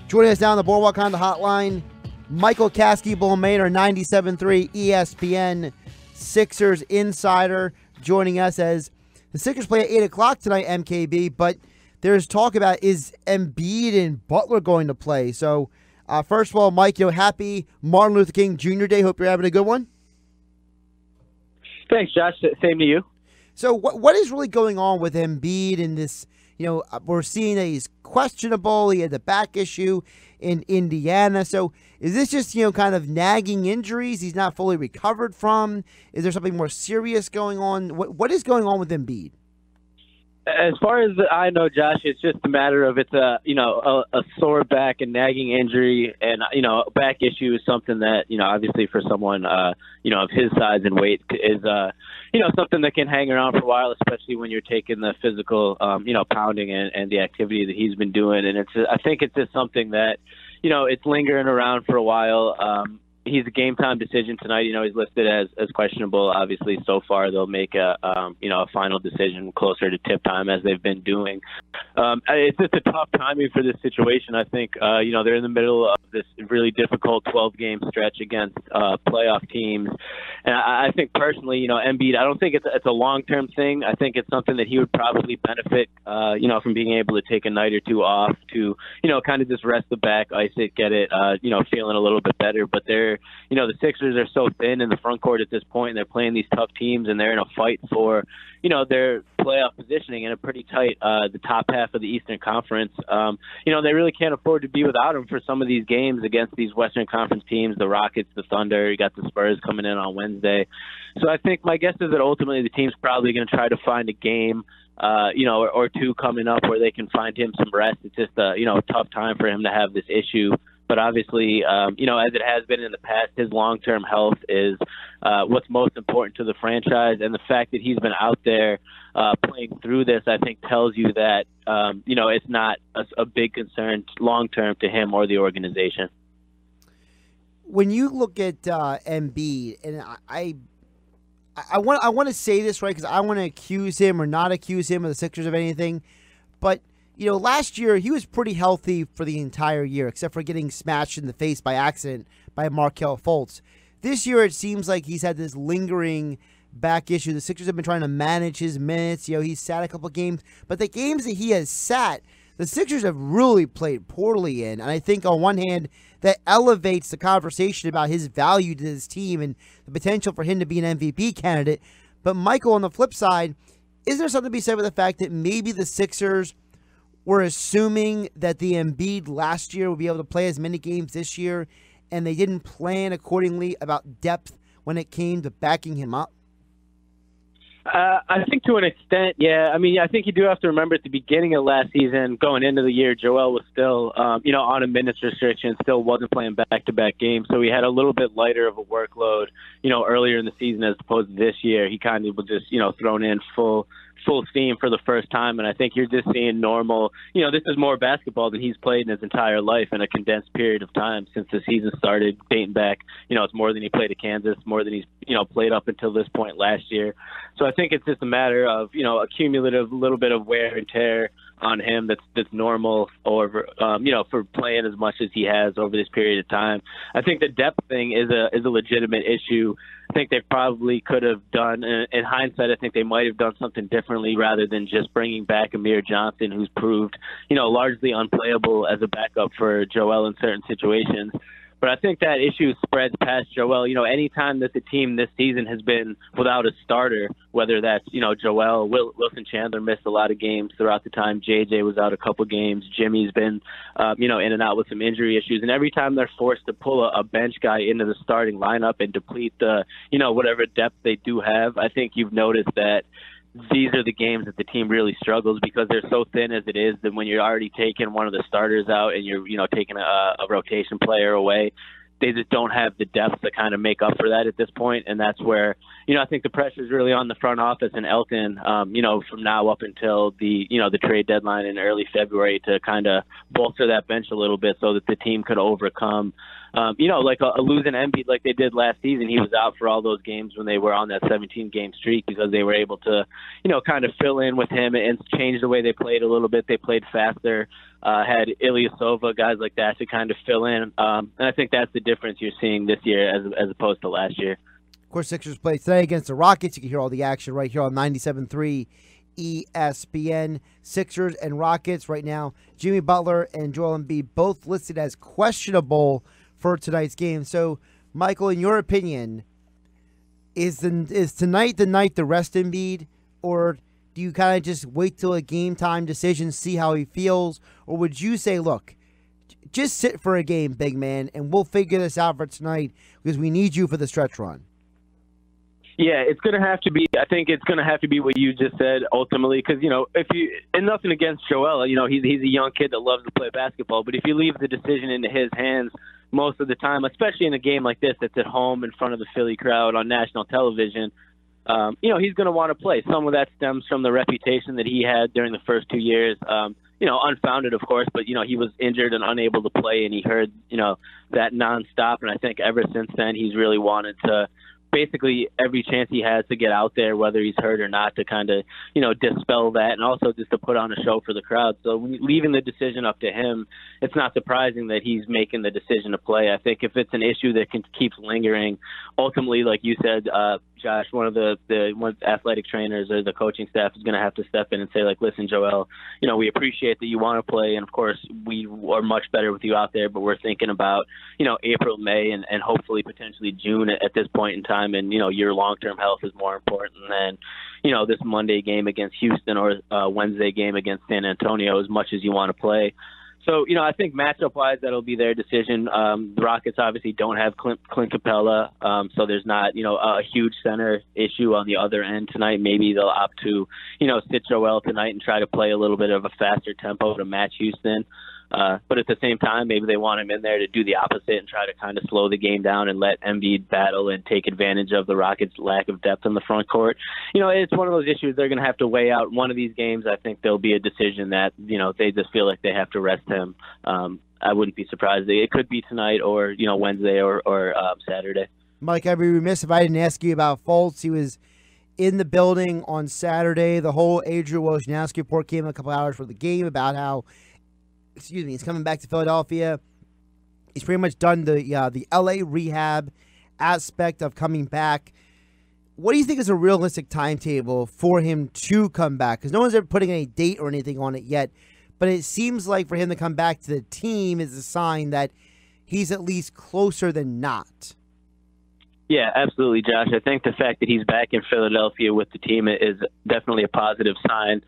Joining us now on the Boardwalk Honda Hotline, Michael Kaskey-Blomain, our 97.3 ESPN Sixers insider, joining us as the Sixers play at 8 o'clock tonight, MKB, but there's talk about is Embiid and Butler going to play. So, first of all, Mike, happy Martin Luther King Jr. Day. Hope you're having a good one. Thanks, Josh. Same to you. So what is really going on with Embiid in this? We're seeing that he's questionable. He had the back issue in Indiana. So is this just, kind of nagging injuries he's not fully recovered from? Is there something more serious going on? What is going on with Embiid? As far as I know, Josh, it's just a matter of it's a sore back and nagging injury, and back issue is something that obviously for someone of his size and weight is something that can hang around for a while, especially when you're taking the physical pounding and the activity that he's been doing, and I think it's just something that it's lingering around for a while. He's a game time decision tonight. He's listed as questionable. Obviously, so far they'll make a final decision closer to tip time as they've been doing. It's just a tough timing for this situation. I think they're in the middle of this really difficult 12-game stretch against playoff teams, and I think personally, Embiid, I don't think it's a long-term thing. I think it's something that he would probably benefit, from being able to take a night or two off to kind of just rest the back, ice it, get it, feeling a little bit better. But the Sixers are so thin in the front court at this point, and they're playing these tough teams, and they're in a fight for, their playoff positioning in a pretty tight, the top half of the Eastern Conference. They really can't afford to be without him for some of these games against these Western Conference teams, the Rockets, the Thunder. You got the Spurs coming in on Wednesday. So I think my guess is that ultimately the team's probably going to try to find a game or two coming up where they can find him some rest. It's just a tough time for him to have this issue. But obviously, as it has been in the past, his long-term health is what's most important to the franchise. And the fact that he's been out there playing through this, I think, tells you that, it's not a big concern long-term to him or the organization. When you look at Embiid, and I want to say this right because I want to accuse him or not accuse him of the Sixers of anything, but last year he was pretty healthy for the entire year, except for getting smashed in the face by accident by Markelle Fultz. This year it seems like he's had this lingering back issue. The Sixers have been trying to manage his minutes. He's sat a couple games, but the games that he has sat, the Sixers have really played poorly in. And I think on one hand, that elevates the conversation about his value to this team and the potential for him to be an MVP candidate. But Michael, on the flip side, is there something to be said with the fact that maybe the Sixers were assuming that the Embiid last year would be able to play as many games this year, and they didn't plan accordingly about depth when it came to backing him up? I think to an extent, yeah. I mean, I think you do have to remember at the beginning of last season, going into the year, Joel was still, on a minutes restriction, still wasn't playing back-to-back games. So he had a little bit lighter of a workload, earlier in the season as opposed to this year. He kind of was just, thrown in full steam for the first time, and I think you're just seeing normal, this is more basketball than he's played in his entire life in a condensed period of time since the season started, dating back, it's more than he played at Kansas, more than he's, played up until this point last year. So I think it's just a matter of, a cumulative little bit of wear and tear on him that's normal over, for playing as much as he has over this period of time. I think the depth thing is a legitimate issue. I think they probably could have done, in hindsight, I think they might have done something differently rather than just bringing back Amir Johnson, who's proved, largely unplayable as a backup for Joel in certain situations. But I think that issue spreads past Joel. Anytime that the team this season has been without a starter, whether that's, Joel, Wilson Chandler missed a lot of games throughout the time. JJ was out a couple games. Jimmy's been, in and out with some injury issues. And every time they're forced to pull a bench guy into the starting lineup and deplete the, whatever depth they do have, I think you've noticed that these are the games that the team really struggles because they're so thin as it is that when you're already taking one of the starters out and you're, taking a rotation player away, they just don't have the depth to kind of make up for that at this point. And that's where, I think the pressure is really on the front office and Elton, from now up until the trade deadline in early February to kind of bolster that bench a little bit so that the team could overcome, like a losing Embiid like they did last season. He was out for all those games when they were on that 17-game streak because they were able to, kind of fill in with him and change the way they played a little bit. They played faster. had Ilyasova, guys like that to kind of fill in. And I think that's the difference you're seeing this year as opposed to last year. Of course, Sixers play today against the Rockets. You can hear all the action right here on 97.3 ESPN. Sixers and Rockets right now. Jimmy Butler and Joel Embiid both listed as questionable for tonight's game. So, Michael, in your opinion, is tonight the night to rest Embiid, or do you kind of just wait till a game time decision, see how he feels, or would you say, look, just sit for a game, big man, and we'll figure this out for tonight because we need you for the stretch run? Yeah, it's going to have to be. I think it's going to have to be what you just said ultimately, because and nothing against Joel, he's a young kid that loves to play basketball, but if you leave the decision into his hands most of the time, especially in a game like this that's at home in front of the Philly crowd on national television, he's going to want to play. Some of that stems from the reputation that he had during the first 2 years. Unfounded, of course, but, he was injured and unable to play, and he heard, that nonstop. And I think ever since then, he's really wanted to basically every chance he has to get out there, whether he's hurt or not, to kind of, dispel that, and also just to put on a show for the crowd. So leaving the decision up to him, it's not surprising that he's making the decision to play. I think if it's an issue that keeps lingering, ultimately, like you said, Josh, one of the athletic trainers or the coaching staff is going to have to step in and say, like, listen, Joel, we appreciate that you want to play, and of course we are much better with you out there, but we're thinking about, April, May, and hopefully potentially June at this point in time, and your long-term health is more important than this Monday game against Houston or Wednesday game against San Antonio, as much as you want to play. So, I think matchup-wise, that'll be their decision. The Rockets obviously don't have Clint Capella, so there's not, a huge center issue on the other end tonight. Maybe they'll opt to, sit Joel tonight and try to play a little bit of a faster tempo to match Houston. But at the same time, maybe they want him in there to do the opposite and try to kind of slow the game down and let Embiid battle and take advantage of the Rockets' lack of depth in the front court. It's one of those issues they're going to have to weigh out. One of these games, I think there'll be a decision that, they just feel like they have to rest him. I wouldn't be surprised. It could be tonight or, Wednesday or Saturday. Mike, I'd be remiss if I didn't ask you about Fultz. He was in the building on Saturday. The whole Adrian Wojnarowski report came a couple hours for the game about how he's coming back to Philadelphia. He's pretty much done the LA rehab aspect of coming back. What do you think is a realistic timetable for him to come back? Because no one's ever putting any date or anything on it yet, but it seems like for him to come back to the team is a sign that he's at least closer than not. Yeah, absolutely, Josh. I think the fact that he's back in Philadelphia with the team is definitely a positive sign.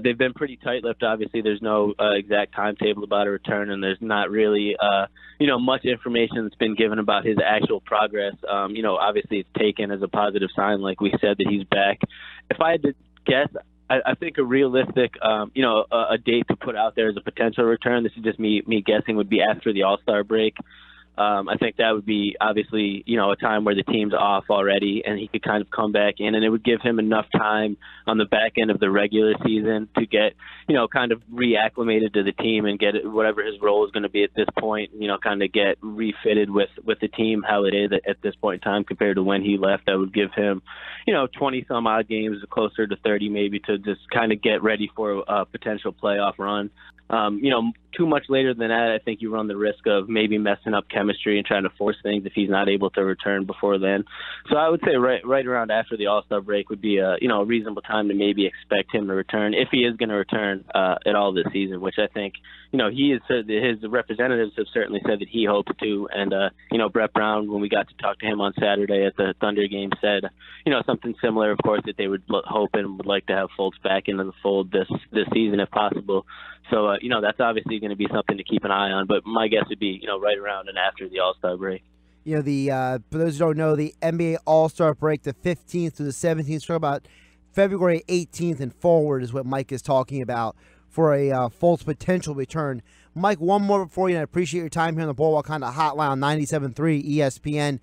They've been pretty tight-lipped. Obviously, there's no exact timetable about a return, and there's not really, much information that's been given about his actual progress. Obviously, it's taken as a positive sign, like we said, that he's back. If I had to guess, I think a realistic, a date to put out there as a potential return, this is just me guessing, would be after the All-Star break. I think that would be obviously, a time where the team's off already and he could kind of come back in, and it would give him enough time on the back end of the regular season to get, kind of reacclimated to the team and get whatever his role is going to be at this point, kind of get refitted with the team, how it is at this point in time compared to when he left. That would give him, 20 some odd games, closer to 30 maybe, to just kind of get ready for a potential playoff run. Too much later than that, I think you run the risk of maybe messing up chemistry and trying to force things if he's not able to return before then. So I would say right around after the All-Star break would be a reasonable time to maybe expect him to return, if he is going to return at all this season, which I think, he is, his representatives have certainly said that he hopes to. And, Brett Brown, when we got to talk to him on Saturday at the Thunder game, said, something similar, of course, that they would hope and would like to have Fultz back into the fold this season if possible. So, that's obviously going to be something to keep an eye on. But my guess would be, right around and after the All-Star break. For those who don't know, the NBA All-Star break, the 15th to the 17th, talk about February 18th and forward is what Mike is talking about for a Fultz potential return. Mike, one more before you, and I appreciate your time here on the Boardwalk kind of hotline on 97.3 ESPN.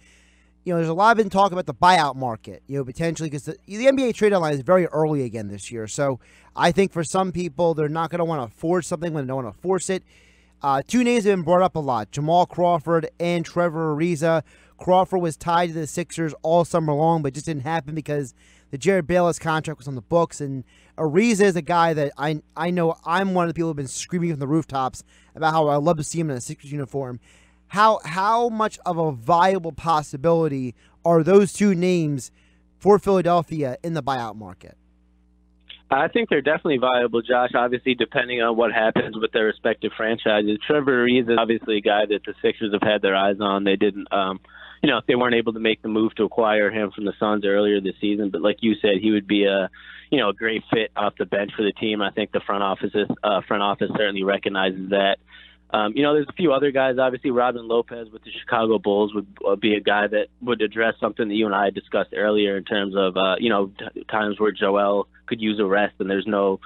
There's a lot been talk about the buyout market, potentially, because the NBA trade deadline is very early again this year. So I think for some people, they're not going to want to force something when they don't want to force it. Two names have been brought up a lot, Jamal Crawford and Trevor Ariza. Crawford was tied to the Sixers all summer long, but just didn't happen because the Jared Bayless contract was on the books, and Ariza is a guy that I know I'm one of the people who have been screaming from the rooftops about how I love to see him in a Sixers uniform. How much of a viable possibility are those two names for Philadelphia in the buyout market? I think they're definitely viable, Josh, obviously depending on what happens with their respective franchises. Trevor Ariza is obviously a guy that the Sixers have had their eyes on. They didn't, they weren't able to make the move to acquire him from the Suns earlier this season. But like you said, he would be a great fit off the bench for the team. I think the front office certainly recognizes that. There's a few other guys. Obviously, Robin Lopez with the Chicago Bulls would be a guy that would address something that you and I discussed earlier in terms of, times where Joel could use a rest and there's no,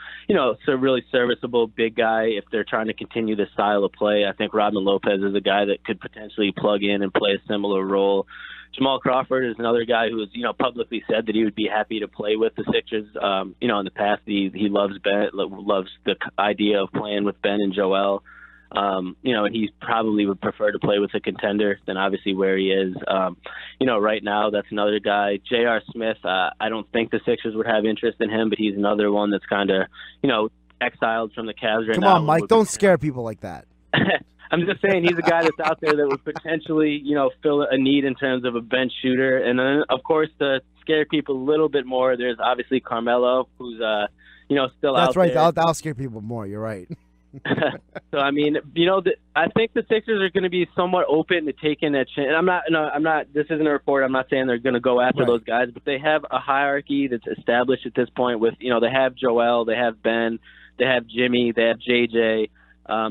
really serviceable big guy if they're trying to continue this style of play. I think Robin Lopez is a guy that could potentially plug in and play a similar role. Jamal Crawford is another guy who has, publicly said that he would be happy to play with the Sixers. In the past, he loves Ben, loves the idea of playing with Ben and Joel. And he probably would prefer to play with a contender than obviously where he is. Right now, that's another guy. J.R. Smith, I don't think the Sixers would have interest in him, but he's another one that's kind of, exiled from the Cavs right now. Come on, Mike, don't scare people like that. I'm just saying he's a guy that's out there that would potentially, fill a need in terms of a bench shooter. And then, of course, to scare people a little bit more, there's obviously Carmelo, who's, still out there. That's right. That'll scare people more. You're right. So I mean, I think the Sixers are going to be somewhat open to taking that chance. And I'm not. This isn't a report. I'm not saying they're going to go after those guys, but they have a hierarchy that's established at this point. With they have Joel, they have Ben, they have Jimmy, they have JJ.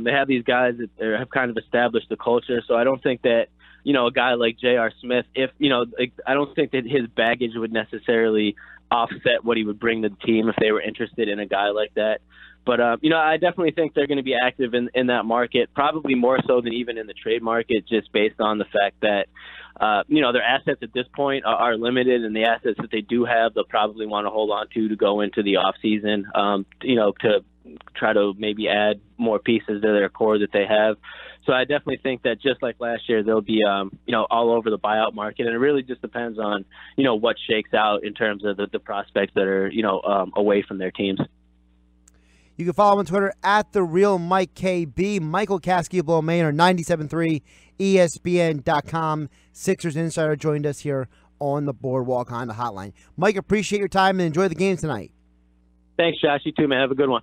They have these guys that have kind of established the culture. So I don't think that a guy like J.R. Smith, I don't think that his baggage would necessarily offset what he would bring to the team if they were interested in a guy like that. But, I definitely think they're going to be active in that market, probably more so than even in the trade market, just based on the fact that, their assets at this point are limited, and the assets that they do have, they'll probably want to hold on to go into the offseason, to try to maybe add more pieces to their core that they have. So I definitely think that just like last year, they'll be, all over the buyout market. And it really just depends on, what shakes out in terms of the prospects that are, away from their teams. You can follow him on Twitter at @TheRealMikeKB. Michael Kaskey-Blomain or 97.3 ESPN.com. Sixers Insider joined us here on the Boardwalk Honda Hotline. Mike, appreciate your time and enjoy the game tonight. Thanks, Josh. You too, man. Have a good one.